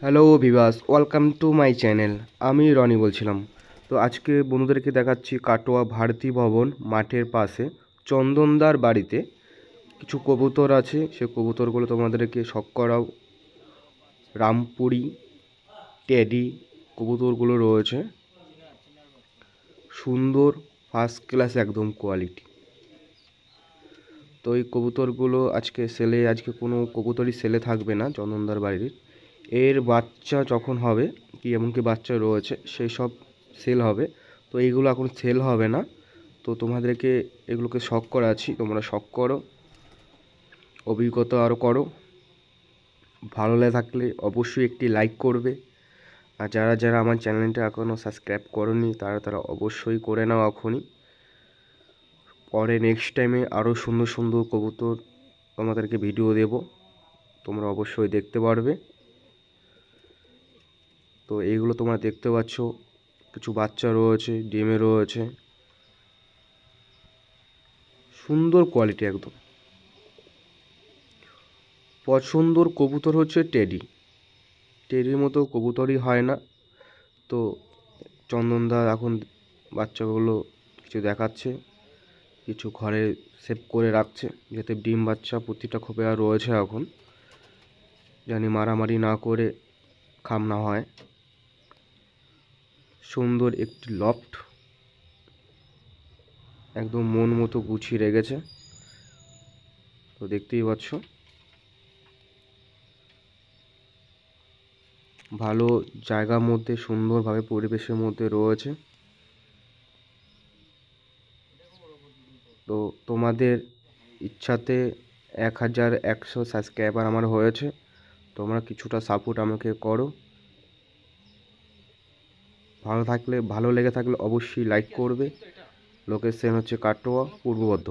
Hello Vivas, welcome to my channel. আমি রনি বলছিলাম। তো আজকে বন্ধুদেরকে দেখাচ্ছি কাটোয়া ভারতী ভবন মাঠের পাশে চন্দনদার বাড়িতে কিছু কবুতর আছে। সে কবুতরগুলো তোমাদেরকে শখ করাও। রামপুরি, টেডি কবুতরগুলো রয়েছে, সুন্দর ফার্স্ট ক্লাস একদম কোয়ালিটি। তো এই কবুতরগুলো আজকে কোনো কবুতরই সেলে থাকবে না চন্দনদার বাড়ির। এর বাচ্চা যখন হবে, কি এমনকি বাচ্চা রয়েছে, সেই সব সেল হবে। তো এইগুলো এখন সেল হবে না। তো তোমাদেরকে এগুলোকে শখ করাচ্ছি, তোমরা শখ করো, অভিজ্ঞতা আরও করো। ভালো লেগে থাকলে অবশ্যই একটি লাইক করবে। আর যারা যারা আমার চ্যানেলটা এখনও সাবস্ক্রাইব করোনি তারা অবশ্যই করে নাও এখনই। পরে নেক্সট টাইমে আরও সুন্দর সুন্দর কবুতর তোমাদেরকে ভিডিও দেব, তোমরা অবশ্যই দেখতে পারবে। তো এইগুলো তোমরা দেখতে পাচ্ছ, কিছু বাচ্চা রয়েছে, ডিমে রয়েছে, সুন্দর কোয়ালিটি একদম। পছন্দর কবুতর হচ্ছে টেডি। টেডির মতো কবুতরই হয় না। তো চন্দনদা এখন বাচ্চাগুলো কিছু দেখাচ্ছে, কিছু ঘরে সেভ করে রাখছে, যাতে ডিম বাচ্চা প্রতিটা খোপে আর রয়েছে এখন, জানি মারামারি না করে খাম না হয়। সুন্দর একটি লফট, একদম মন মতো গুছিয়ে রেখেছে। তো দেখতেই পাচ্ছ, ভালো জায়গার মধ্যে সুন্দরভাবে পরিবেশের মধ্যে রয়েছে। তো তোমাদের ইচ্ছাতে 1100 সাবস্ক্রাইবার আমার হয়েছে। তোমরা কিছুটা সাপোর্ট আমাকে করো। ভালো লেগে থাকলে অবশ্যই লাইক করবে। লোকেশন হচ্ছে কাটোয়া, পূর্ব বর্ধমান।